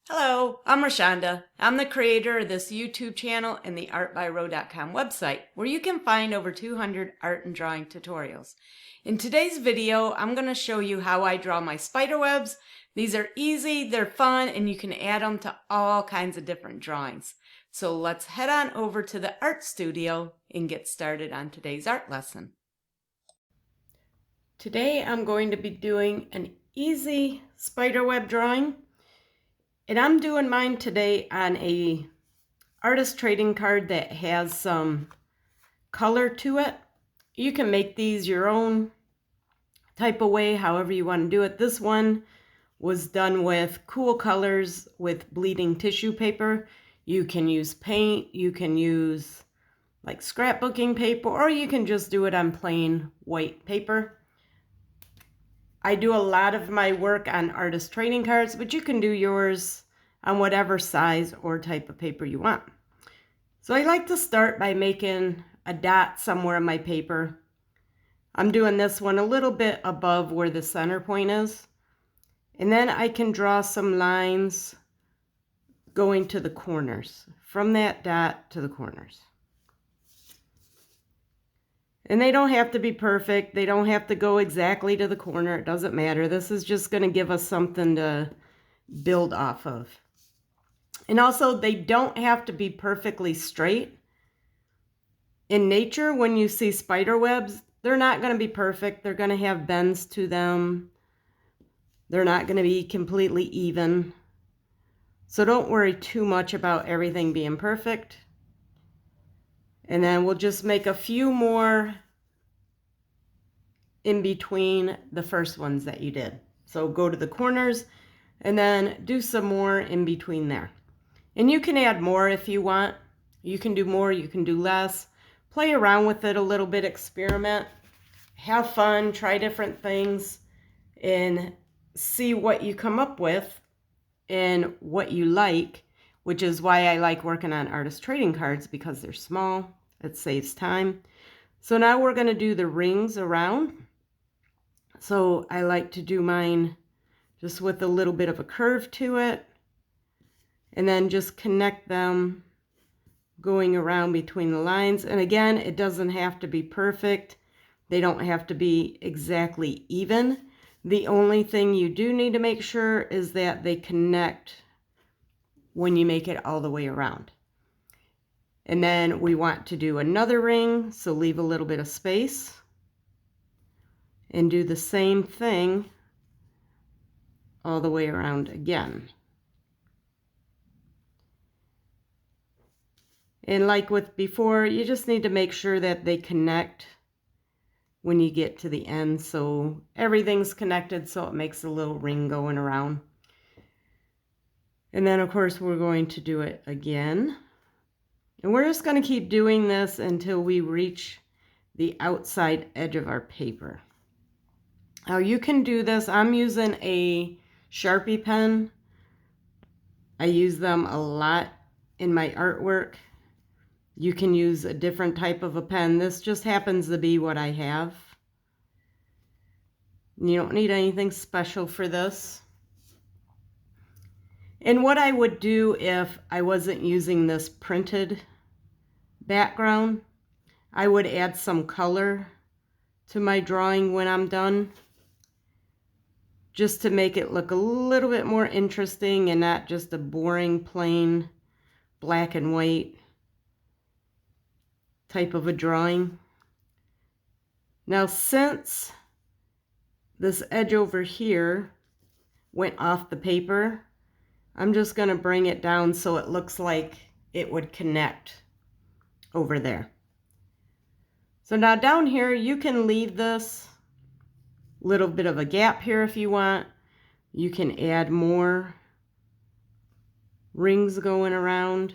Hello, I'm Rashonda. I'm the creator of this YouTube channel and the artbyro.com website, where you can find over 200 art and drawing tutorials. In today's video, I'm going to show you how I draw my spider webs. These are easy, they're fun, and you can add them to all kinds of different drawings. So let's head on over to the art studio and get started on today's art lesson. Today I'm going to be doing an easy spider web drawing. And I'm doing mine today on a artist trading card that has some color to it. You can make these your own type of way, however you want to do it. This one was done with cool colors with bleeding tissue paper. You can use paint, you can use like scrapbooking paper, or you can just do it on plain white paper. I do a lot of my work on artist trading cards, but you can do yours on whatever size or type of paper you want. So I like to start by making a dot somewhere on my paper. I'm doing this one a little bit above where the center point is. And then I can draw some lines going to the corners, from that dot to the corners. And they don't have to be perfect. They don't have to go exactly to the corner. It doesn't matter. This is just going to give us something to build off of. And also, they don't have to be perfectly straight. In nature, when you see spider webs, they're not going to be perfect. They're going to have bends to them. They're not going to be completely even. So don't worry too much about everything being perfect. And then we'll just make a few more in between the first ones that you did. So go to the corners and then do some more in between there. And you can add more if you want. You can do more, you can do less. Play around with it a little bit, experiment. Have fun, try different things, and see what you come up with and what you like, which is why I like working on artist trading cards, because they're small. It saves time. So now we're going to do the rings around. So I like to do mine just with a little bit of a curve to it, and then just connect them going around between the lines. And again, it doesn't have to be perfect. They don't have to be exactly even. The only thing you do need to make sure is that they connect when you make it all the way around. And then we want to do another ring, so leave a little bit of space and do the same thing all the way around again. And like with before, you just need to make sure that they connect when you get to the end, so everything's connected, so it makes a little ring going around. And then of course we're going to do it again. And we're just going to keep doing this until we reach the outside edge of our paper. Now you can do this. I'm using a Sharpie pen. I use them a lot in my artwork. You can use a different type of a pen. This just happens to be what I have. You don't need anything special for this. And what I would do if I wasn't using this printed background, I would add some color to my drawing when I'm done, just to make it look a little bit more interesting and not just a boring, plain black and white type of a drawing. Now, since this edge over here went off the paper, I'm just going to bring it down so it looks like it would connect over there. So now down here, you can leave this little bit of a gap here if you want. You can add more rings going around.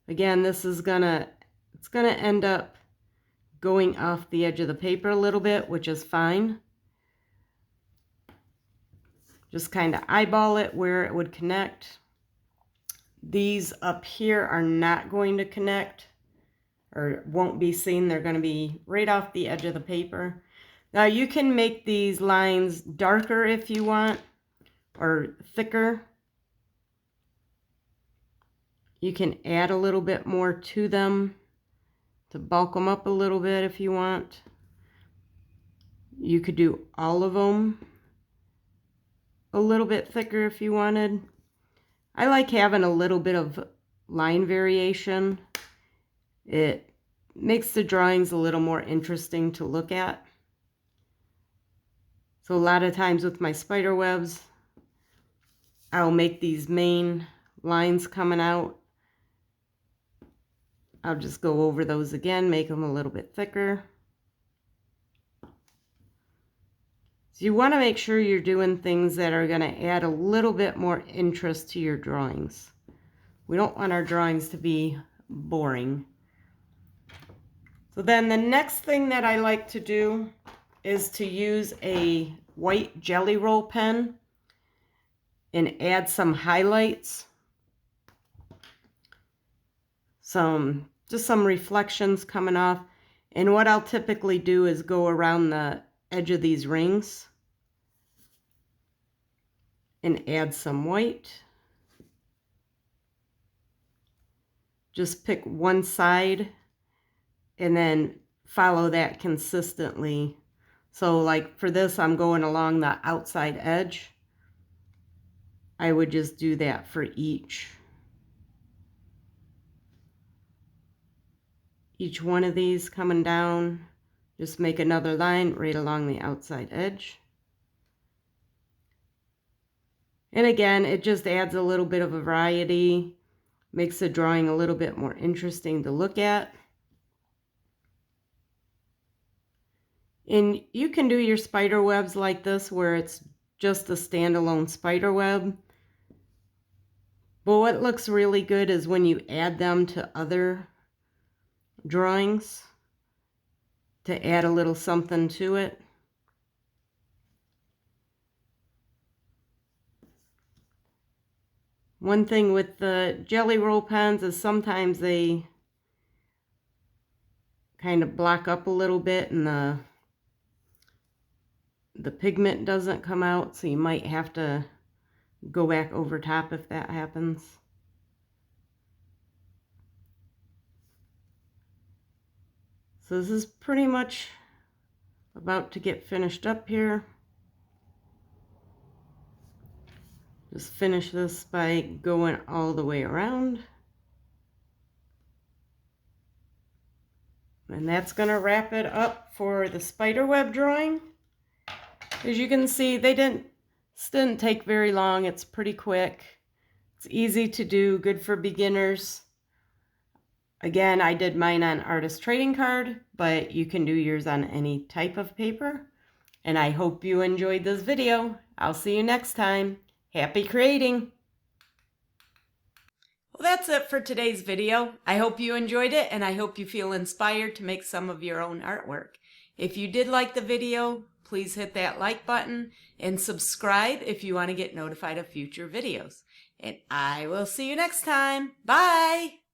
Again, this is it's gonna end up going off the edge of the paper a little bit, which is fine. Just kind of eyeball it where it would connect. These up here are not going to connect or won't be seen. They're going to be right off the edge of the paper. Now you can make these lines darker if you want, or thicker. You can add a little bit more to them to bulk them up a little bit if you want. You could do all of them a little bit thicker if you wanted. I like having a little bit of line variation. It makes the drawings a little more interesting to look at. So a lot of times with my spider webs, I'll make these main lines coming out. I'll just go over those again, make them a little bit thicker. So you want to make sure you're doing things that are going to add a little bit more interest to your drawings. We don't want our drawings to be boring. So then the next thing that I like to do is to use a white jelly roll pen and add some highlights. Just some reflections coming off. And what I'll typically do is go around the edge of these rings and add some white. Just pick one side and then follow that consistently. So like for this, I'm going along the outside edge. I would just do that for each one of these coming down. Just make another line right along the outside edge. And again, it just adds a little bit of a variety, makes the drawing a little bit more interesting to look at. And you can do your spider webs like this where it's just a standalone spider web. But what looks really good is when you add them to other drawings to add a little something to it. One thing with the jelly roll pens is sometimes they kind of block up a little bit and the pigment doesn't come out, so you might have to go back over top if that happens. So this is pretty much about to get finished up here. Just finish this by going all the way around. And that's going to wrap it up for the spider web drawing. As you can see, this didn't take very long. It's pretty quick. It's easy to do, good for beginners. Again, I did mine on artist trading card, but you can do yours on any type of paper. And I hope you enjoyed this video. I'll see you next time. Happy creating! Well, that's it for today's video. I hope you enjoyed it, and I hope you feel inspired to make some of your own artwork. If you did like the video, please hit that like button and subscribe if you want to get notified of future videos. And I will see you next time. Bye!